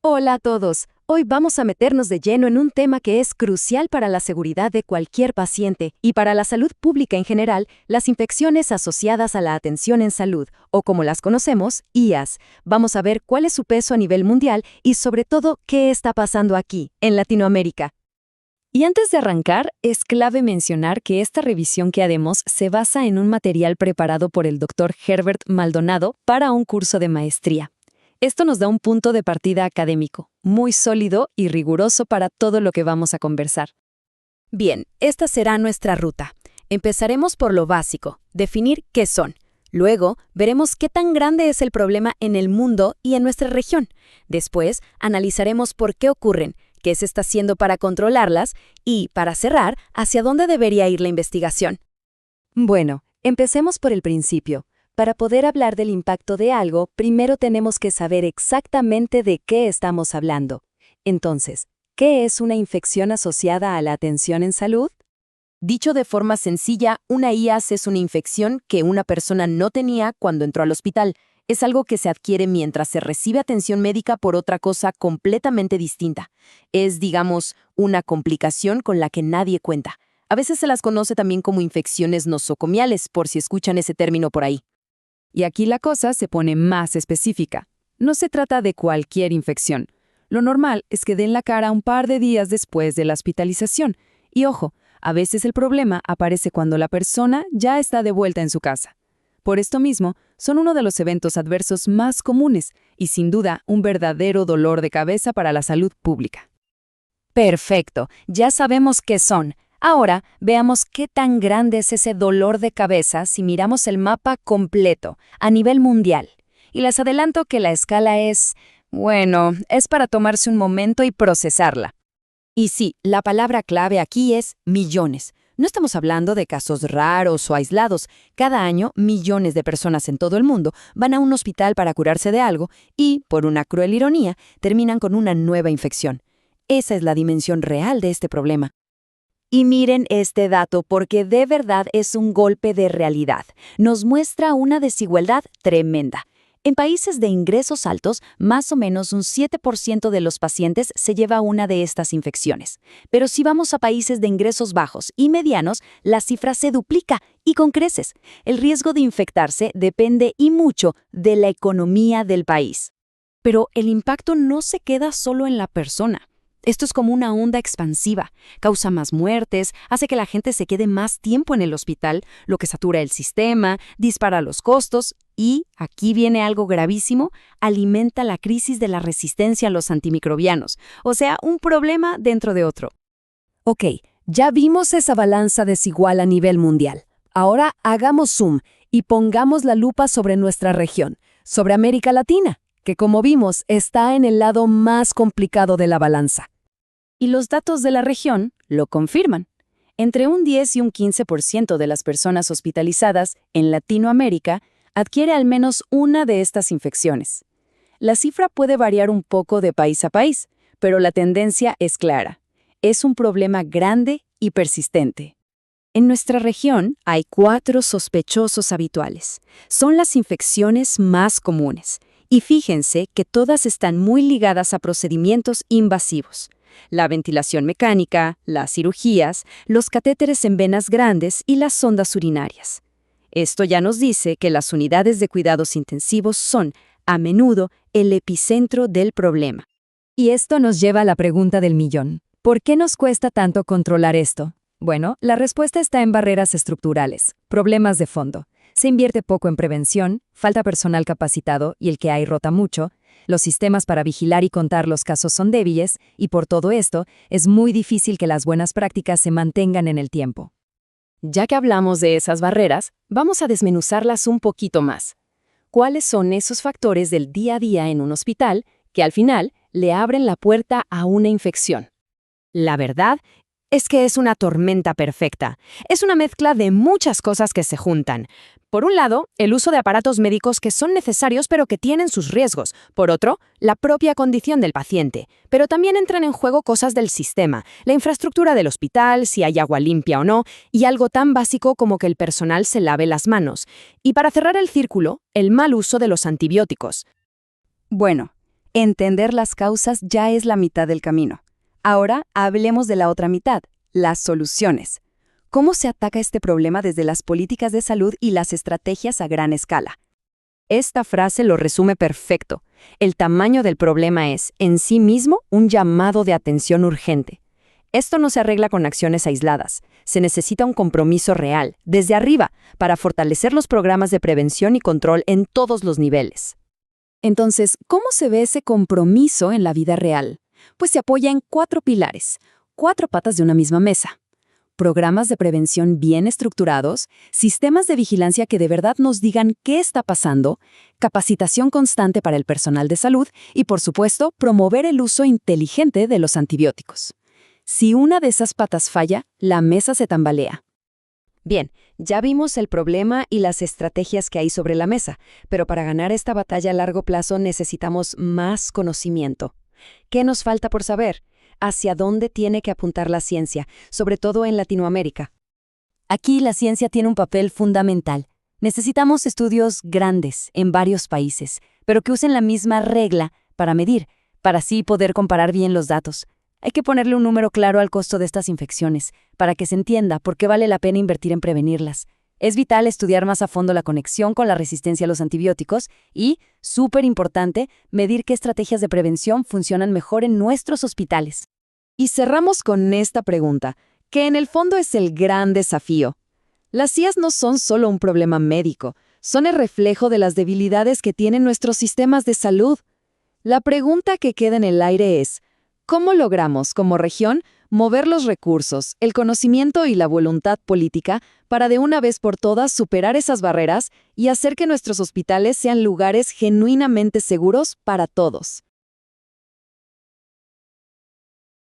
Hola a todos. Hoy vamos a meternos de lleno en un tema que es crucial para la seguridad de cualquier paciente y para la salud pública en general, las infecciones asociadas a la atención en salud, o como las conocemos, IAS. Vamos a ver cuál es su peso a nivel mundial y sobre todo qué está pasando aquí, en Latinoamérica. Y antes de arrancar, es clave mencionar que esta revisión que haremos se basa en un material preparado por el Dr. Herbert Maldonado para un curso de maestría. Esto nos da un punto de partida académico, muy sólido y riguroso para todo lo que vamos a conversar. Bien, esta será nuestra ruta. Empezaremos por lo básico, definir qué son. Luego, veremos qué tan grande es el problema en el mundo y en nuestra región. Después, analizaremos por qué ocurren, qué se está haciendo para controlarlas y, para cerrar, hacia dónde debería ir la investigación. Bueno, empecemos por el principio. Para poder hablar del impacto de algo, primero tenemos que saber exactamente de qué estamos hablando. Entonces, ¿qué es una infección asociada a la atención en salud? Dicho de forma sencilla, una IAS es una infección que una persona no tenía cuando entró al hospital. Es algo que se adquiere mientras se recibe atención médica por otra cosa completamente distinta. Es, digamos, una complicación con la que nadie cuenta. A veces se las conoce también como infecciones nosocomiales, por si escuchan ese término por ahí. Y aquí la cosa se pone más específica. No se trata de cualquier infección. Lo normal es que den la cara un par de días después de la hospitalización. Y ojo, a veces el problema aparece cuando la persona ya está de vuelta en su casa. Por esto mismo, son uno de los eventos adversos más comunes y sin duda un verdadero dolor de cabeza para la salud pública. Perfecto, ya sabemos qué son. Ahora, veamos qué tan grande es ese dolor de cabeza si miramos el mapa completo, a nivel mundial. Y les adelanto que la escala es para tomarse un momento y procesarla. Y sí, la palabra clave aquí es millones. No estamos hablando de casos raros o aislados. Cada año, millones de personas en todo el mundo van a un hospital para curarse de algo y, por una cruel ironía, terminan con una nueva infección. Esa es la dimensión real de este problema. Y miren este dato porque de verdad es un golpe de realidad. Nos muestra una desigualdad tremenda. En países de ingresos altos, más o menos un 7% de los pacientes se lleva una de estas infecciones. Pero si vamos a países de ingresos bajos y medianos, la cifra se duplica y con creces. El riesgo de infectarse depende y mucho de la economía del país. Pero el impacto no se queda solo en la persona. Esto es como una onda expansiva, causa más muertes, hace que la gente se quede más tiempo en el hospital, lo que satura el sistema, dispara los costos y, aquí viene algo gravísimo, alimenta la crisis de la resistencia a los antimicrobianos, o sea, un problema dentro de otro. Ok, ya vimos esa balanza desigual a nivel mundial. Ahora hagamos zoom y pongamos la lupa sobre nuestra región, sobre América Latina, que como vimos está en el lado más complicado de la balanza. Y los datos de la región lo confirman. Entre un 10 y un 15% de las personas hospitalizadas en Latinoamérica adquiere al menos una de estas infecciones. La cifra puede variar un poco de país a país, pero la tendencia es clara. Es un problema grande y persistente. En nuestra región hay 4 sospechosos habituales. Son las infecciones más comunes. Y fíjense que todas están muy ligadas a procedimientos invasivos. La ventilación mecánica, las cirugías, los catéteres en venas grandes y las sondas urinarias. Esto ya nos dice que las unidades de cuidados intensivos son, a menudo, el epicentro del problema. Y esto nos lleva a la pregunta del millón. ¿Por qué nos cuesta tanto controlar esto? Bueno, la respuesta está en barreras estructurales, problemas de fondo. Se invierte poco en prevención, falta personal capacitado y el que hay rota mucho, los sistemas para vigilar y contar los casos son débiles y por todo esto es muy difícil que las buenas prácticas se mantengan en el tiempo. Ya que hablamos de esas barreras, vamos a desmenuzarlas un poquito más. ¿Cuáles son esos factores del día a día en un hospital que al final le abren la puerta a una infección? La verdad es que es una tormenta perfecta. Es una mezcla de muchas cosas que se juntan. Por un lado, el uso de aparatos médicos que son necesarios pero que tienen sus riesgos. Por otro, la propia condición del paciente. Pero también entran en juego cosas del sistema, la infraestructura del hospital, si hay agua limpia o no, y algo tan básico como que el personal se lave las manos. Y para cerrar el círculo, el mal uso de los antibióticos. Bueno, Entender las causas ya es la mitad del camino. Ahora hablemos de la otra mitad, las soluciones. ¿Cómo se ataca este problema desde las políticas de salud y las estrategias a gran escala? Esta frase lo resume perfecto. El tamaño del problema es, en sí mismo, un llamado de atención urgente. Esto no se arregla con acciones aisladas. Se necesita un compromiso real, desde arriba, para fortalecer los programas de prevención y control en todos los niveles. Entonces, ¿cómo se ve ese compromiso en la vida real? Pues se apoya en 4 pilares, 4 patas de una misma mesa. Programas de prevención bien estructurados, sistemas de vigilancia que de verdad nos digan qué está pasando, capacitación constante para el personal de salud y, por supuesto, promover el uso inteligente de los antibióticos. Si una de esas patas falla, la mesa se tambalea. Bien, ya vimos el problema y las estrategias que hay sobre la mesa, pero para ganar esta batalla a largo plazo necesitamos más conocimiento. ¿Qué nos falta por saber? ¿Hacia dónde tiene que apuntar la ciencia, sobre todo en Latinoamérica? Aquí la ciencia tiene un papel fundamental. Necesitamos estudios grandes en varios países, pero que usen la misma regla para medir, para así poder comparar bien los datos. Hay que ponerle un número claro al costo de estas infecciones, para que se entienda por qué vale la pena invertir en prevenirlas. Es vital estudiar más a fondo la conexión con la resistencia a los antibióticos y, súper importante, medir qué estrategias de prevención funcionan mejor en nuestros hospitales. Y cerramos con esta pregunta, que en el fondo es el gran desafío. Las IAs no son solo un problema médico, son el reflejo de las debilidades que tienen nuestros sistemas de salud. La pregunta que queda en el aire es, ¿cómo logramos, como región, mover los recursos, el conocimiento y la voluntad política para de una vez por todas superar esas barreras y hacer que nuestros hospitales sean lugares genuinamente seguros para todos?